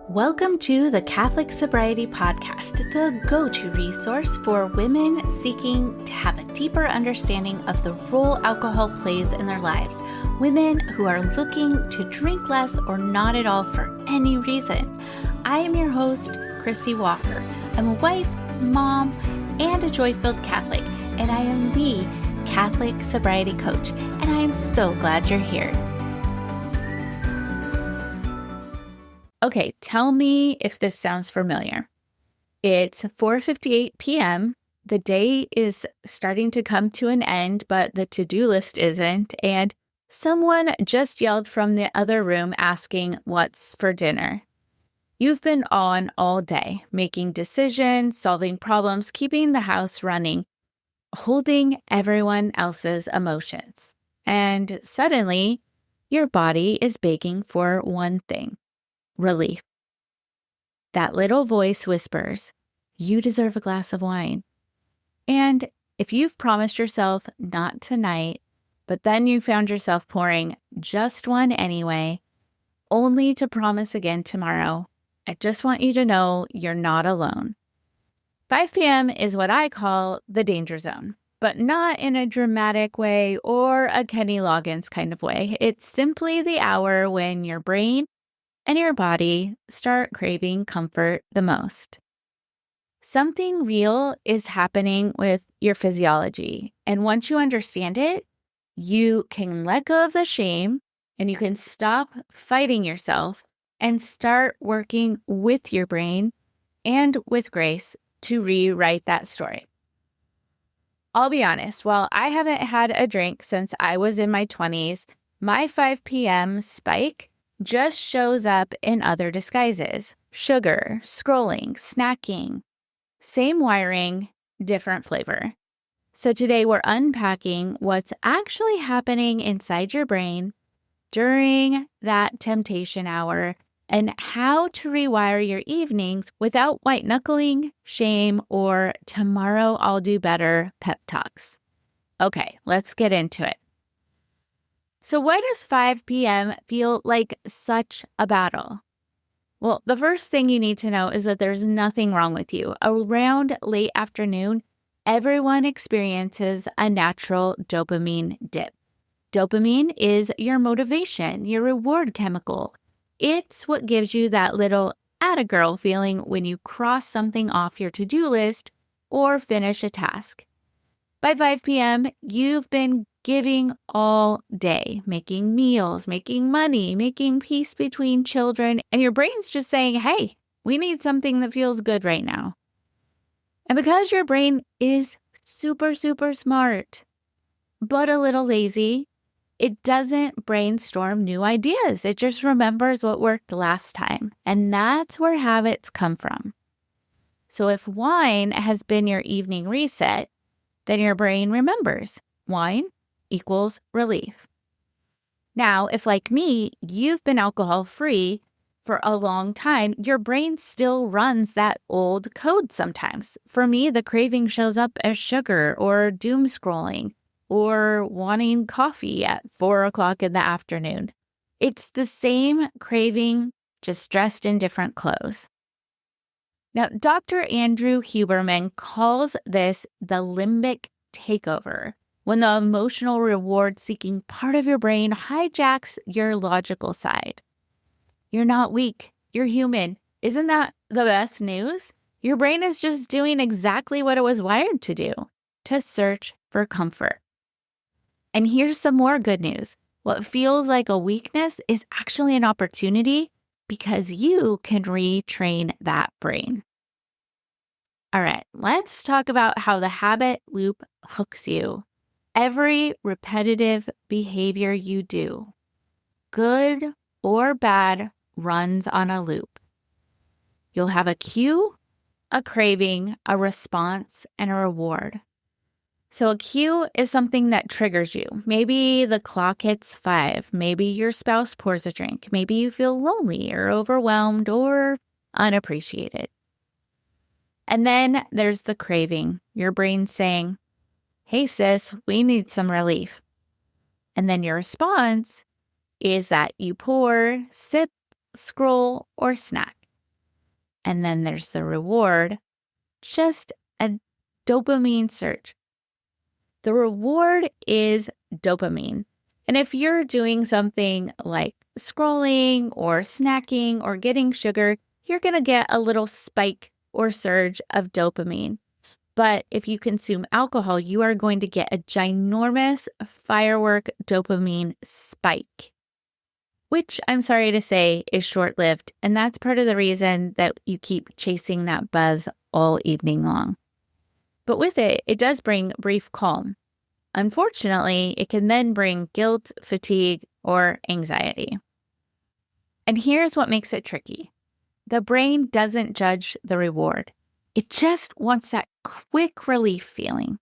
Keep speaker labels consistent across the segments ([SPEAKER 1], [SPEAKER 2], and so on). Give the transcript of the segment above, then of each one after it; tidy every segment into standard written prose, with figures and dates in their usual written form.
[SPEAKER 1] Welcome to the Catholic Sobriety Podcast, the go-to resource for women seeking to have a deeper understanding of the role alcohol plays in their lives. Women who are looking to drink less or not at all for any reason. I am your host, Christie Walker. I'm a wife, mom, and a joy-filled Catholic, and I am the Catholic Sobriety Coach, and I am so glad you're here. Okay, tell me if this sounds familiar. It's 4:58 p.m. The day is starting to come to an end, but the to-do list isn't, and someone just yelled from the other room asking what's for dinner. You've been on all day, making decisions, solving problems, keeping the house running, holding everyone else's emotions. And suddenly, your body is begging for one thing. Relief. That little voice whispers, you deserve a glass of wine. And if you've promised yourself not tonight, but then you found yourself pouring just one anyway, only to promise again tomorrow, I just want you to know you're not alone. 5 p.m. is what I call the danger zone, but not in a dramatic way or a Kenny Loggins kind of way. It's simply the hour when your brain and your body start craving comfort the most. Something real is happening with your physiology. And once you understand it, you can let go of the shame and you can stop fighting yourself and start working with your brain and with grace to rewrite that story. I'll be honest, while I haven't had a drink since I was in my 20s, my 5 p.m. spike just shows up in other disguises. Sugar, scrolling, snacking. Same wiring, different flavor. So today we're unpacking what's actually happening inside your brain during that temptation hour and how to rewire your evenings without white-knuckling, shame, or tomorrow I'll do better pep talks. Okay, let's get into it. So why does 5 p.m. feel like such a battle? Well, the first thing you need to know is that there's nothing wrong with you. Around late afternoon, everyone experiences a natural dopamine dip. Dopamine is your motivation, your reward chemical. It's what gives you that little atta-girl feeling when you cross something off your to-do list or finish a task. By 5 p.m., you've been giving all day, making meals, making money, making peace between children, and your brain's just saying, hey, we need something that feels good right now. And because your brain is super, super smart, but a little lazy, it doesn't brainstorm new ideas. It just remembers what worked last time. And that's where habits come from. So if wine has been your evening reset, then your brain remembers wine equals relief. Now, if like me, you've been alcohol-free for a long time, your brain still runs that old code sometimes. For me, the craving shows up as sugar or doom scrolling or wanting coffee at 4 o'clock in the afternoon. It's the same craving, just dressed in different clothes. Now, Dr. Andrew Huberman calls this the limbic takeover, when the emotional reward-seeking part of your brain hijacks your logical side. You're not weak. You're human. Isn't that the best news? Your brain is just doing exactly what it was wired to do, to search for comfort. And here's some more good news. What feels like a weakness is actually an opportunity because you can retrain that brain. All right, let's talk about how the habit loop hooks you. Every repetitive behavior you do, good or bad, runs on a loop. You'll have a cue, a craving, a response, and a reward. So a cue is something that triggers you. Maybe the clock hits 5. Maybe your spouse pours a drink. Maybe you feel lonely or overwhelmed or unappreciated. And then there's the craving, your brain saying, hey sis, we need some relief. And then your response is that you pour, sip, scroll, or snack. And then there's the reward, just a dopamine surge. The reward is dopamine. And if you're doing something like scrolling or snacking or getting sugar, you're going to get a little spike or surge of dopamine. But if you consume alcohol, you are going to get a ginormous firework dopamine spike, which I'm sorry to say is short-lived. And that's part of the reason that you keep chasing that buzz all evening long. But with it, it does bring brief calm. Unfortunately, it can then bring guilt, fatigue, or anxiety. And here's what makes it tricky. The brain doesn't judge the reward. It just wants that quick relief feeling.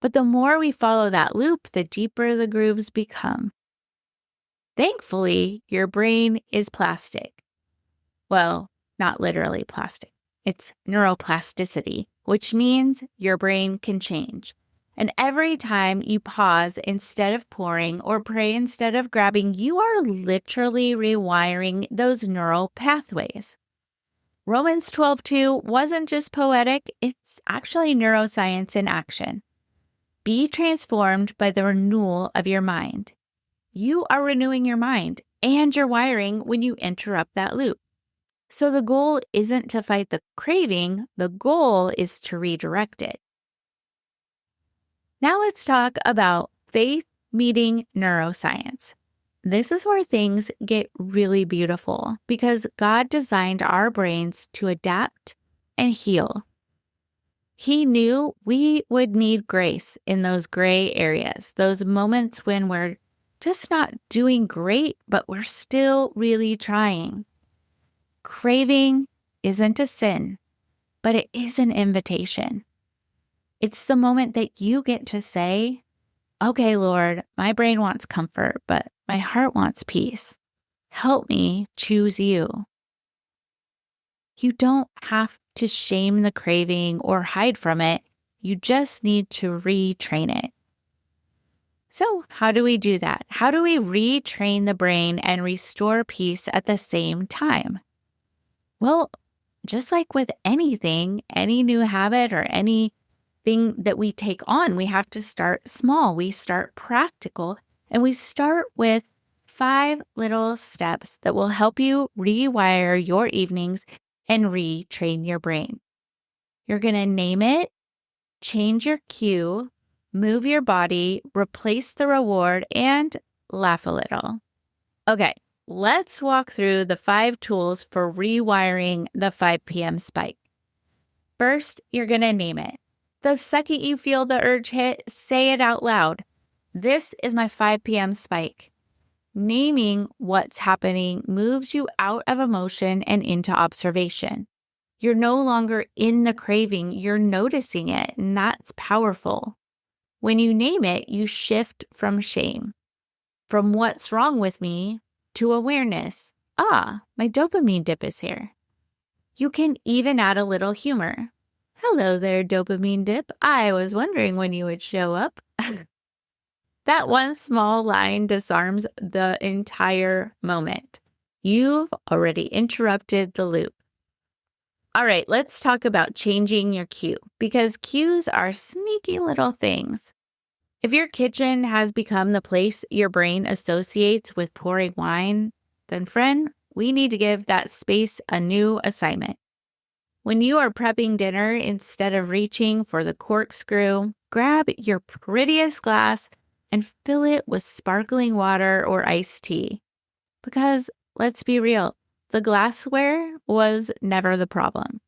[SPEAKER 1] But the more we follow that loop, the deeper the grooves become. Thankfully, your brain is plastic. Well, not literally plastic. It's neuroplasticity, which means your brain can change. And every time you pause instead of pouring or pray instead of grabbing, you are literally rewiring those neural pathways. Romans 12:2 wasn't just poetic, it's actually neuroscience in action. Be transformed by the renewal of your mind. You are renewing your mind and your wiring when you interrupt that loop. So the goal isn't to fight the craving, the goal is to redirect it. Now let's talk about faith meeting neuroscience. This is where things get really beautiful because God designed our brains to adapt and heal. He knew we would need grace in those gray areas, those moments when we're just not doing great, but we're still really trying. Craving isn't a sin, but it is an invitation. It's the moment that you get to say, okay, Lord, my brain wants comfort, but my heart wants peace. Help me choose you. You don't have to shame the craving or hide from it. You just need to retrain it. So how do we do that? How do we retrain the brain and restore peace at the same time? Well, just like with anything, any new habit or anything that we take on, we have to start small. We start practical, and we start with 5 little steps that will help you rewire your evenings and retrain your brain. You're going to name it, change your cue, move your body, replace the reward, and laugh a little. Okay, let's walk through the 5 tools for rewiring the 5 p.m. spike. First, you're going to name it. The second you feel the urge hit, say it out loud. This is my 5 p.m. spike. Naming what's happening moves you out of emotion and into observation. You're no longer in the craving, you're noticing it, and that's powerful. When you name it, you shift from shame, from what's wrong with me, to awareness. My dopamine dip is here. You can even add a little humor. Hello there, dopamine dip. I was wondering when you would show up. That one small line disarms the entire moment. You've already interrupted the loop. All right, let's talk about changing your cue because cues are sneaky little things. If your kitchen has become the place your brain associates with pouring wine, then friend, we need to give that space a new assignment. When you are prepping dinner, instead of reaching for the corkscrew, grab your prettiest glass and fill it with sparkling water or iced tea. Because, let's be real, the glassware was never the problem.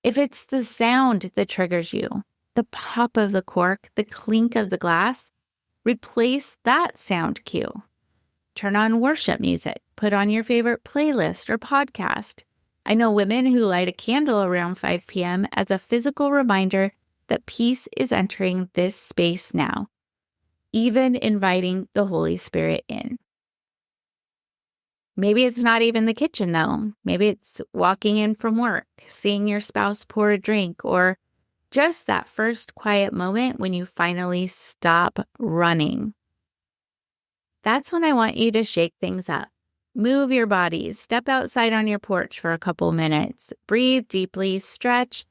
[SPEAKER 1] If it's the sound that triggers you, the pop of the cork, the clink of the glass, replace that sound cue. Turn on worship music, put on your favorite playlist or podcast. I know women who light a candle around 5 p.m. as a physical reminder that peace is entering this space now, even inviting the Holy Spirit in. Maybe it's not even the kitchen, though. Maybe it's walking in from work, seeing your spouse pour a drink, or just that first quiet moment when you finally stop running. That's when I want you to shake things up. Move your bodies. Step outside on your porch for a couple minutes. Breathe deeply, stretch,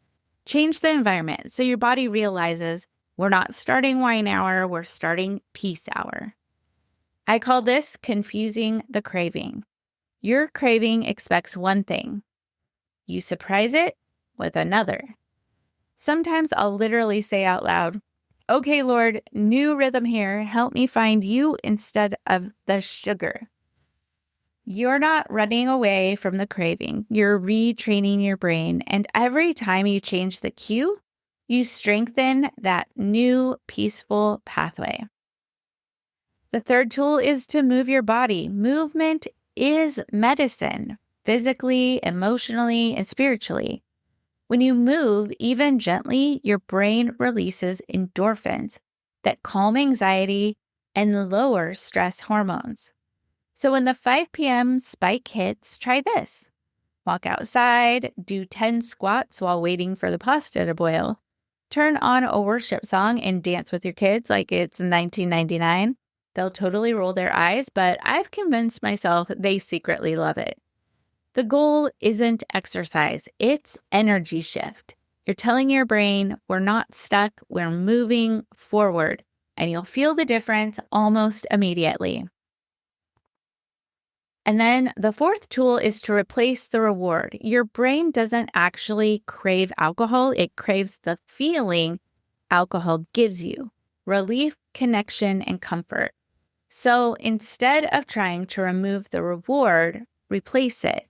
[SPEAKER 1] change the environment so your body realizes we're not starting wine hour, we're starting peace hour. I call this confusing the craving. Your craving expects one thing. You surprise it with another. Sometimes I'll literally say out loud, "Okay, Lord, new rhythm here. Help me find you instead of the sugar." You're not running away from the craving. You're retraining your brain. And every time you change the cue, you strengthen that new peaceful pathway. The third tool is to move your body. Movement is medicine, physically, emotionally, and spiritually. When you move, even gently, your brain releases endorphins that calm anxiety and lower stress hormones. So when the 5 p.m. spike hits, try this. Walk outside, do 10 squats while waiting for the pasta to boil. Turn on a worship song and dance with your kids like it's 1999. They'll totally roll their eyes, but I've convinced myself they secretly love it. The goal isn't exercise, it's energy shift. You're telling your brain, we're not stuck, we're moving forward, and you'll feel the difference almost immediately. And then the fourth tool is to replace the reward. Your brain doesn't actually crave alcohol, it craves the feeling alcohol gives you: relief, connection, and comfort. So instead of trying to remove the reward, replace it.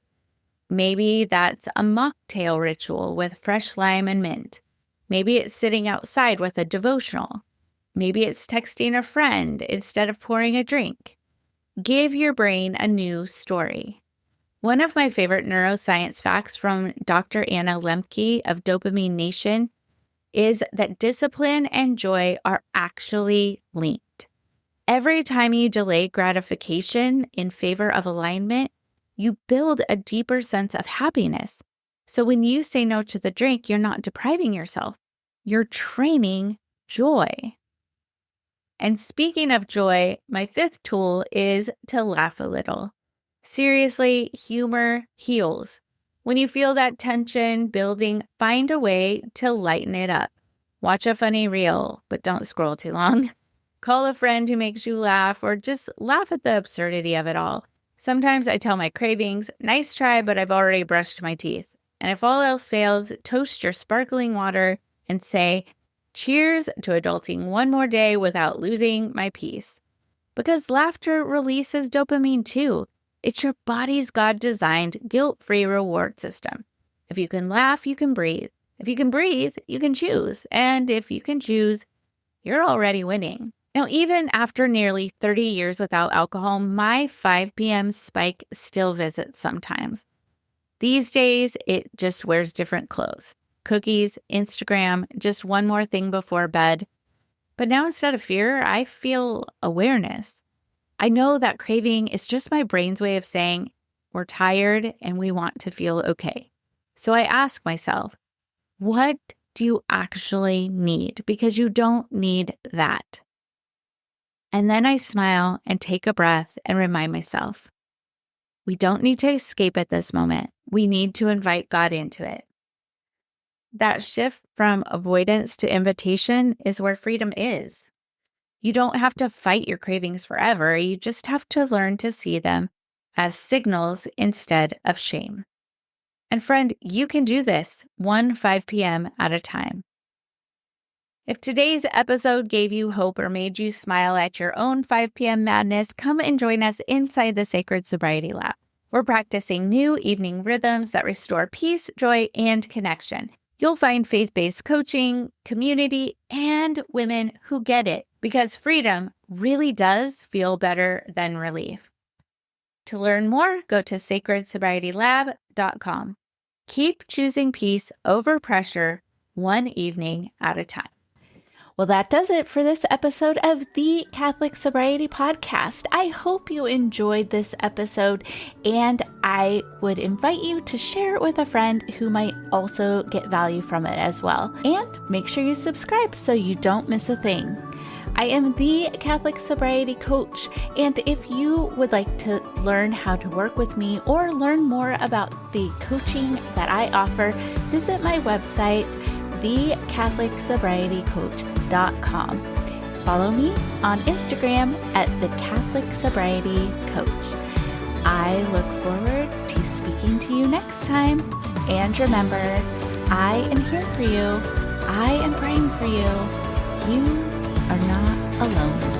[SPEAKER 1] Maybe that's a mocktail ritual with fresh lime and mint. Maybe it's sitting outside with a devotional. Maybe it's texting a friend instead of pouring a drink. Give your brain a new story. One of my favorite neuroscience facts from Dr. Anna Lemke of Dopamine Nation is that discipline and joy are actually linked. Every time you delay gratification in favor of alignment, you build a deeper sense of happiness. So when you say no to the drink, you're not depriving yourself. You're training joy. And speaking of joy, my fifth tool is to laugh a little. Seriously, humor heals. When you feel that tension building, find a way to lighten it up. Watch a funny reel, but don't scroll too long. Call a friend who makes you laugh, or just laugh at the absurdity of it all. Sometimes I tell my cravings, nice try, but I've already brushed my teeth. And if all else fails, toast your sparkling water and say, cheers to adulting one more day without losing my peace. Because laughter releases dopamine too. It's your body's God-designed guilt-free reward system. If you can laugh, you can breathe. If you can breathe, you can choose. And if you can choose, you're already winning. Now, even after nearly 30 years without alcohol, my 5 p.m. spike still visits sometimes. These days, it just wears different clothes. Cookies, Instagram, just one more thing before bed. But now instead of fear, I feel awareness. I know that craving is just my brain's way of saying, we're tired and we want to feel okay. So I ask myself, what do you actually need? Because you don't need that. And then I smile and take a breath and remind myself, we don't need to escape at this moment. We need to invite God into it. That shift from avoidance to invitation is where freedom is. You don't have to fight your cravings forever. You just have to learn to see them as signals instead of shame. And friend, you can do this 5 p.m. at a time. If today's episode gave you hope or made you smile at your own 5 p.m. madness, come and join us inside the Sacred Sobriety Lab. We're practicing new evening rhythms that restore peace, joy, and connection. You'll find faith-based coaching, community, and women who get it, because freedom really does feel better than relief. To learn more, go to sacredsobrietylab.com. Keep choosing peace over pressure, one evening at a time. Well, that does it for this episode of the Catholic Sobriety Podcast. I hope you enjoyed this episode, and I would invite you to share it with a friend who might also get value from it as well. And make sure you subscribe so you don't miss a thing. I am the Catholic Sobriety Coach, and if you would like to learn how to work with me or learn more about the coaching that I offer, visit my website, thecatholicsobrietycoach.com. Follow me on Instagram at the Catholic Sobriety Coach. I look forward to speaking to you next time. And remember, I am here for you. I am praying for you. You are not alone.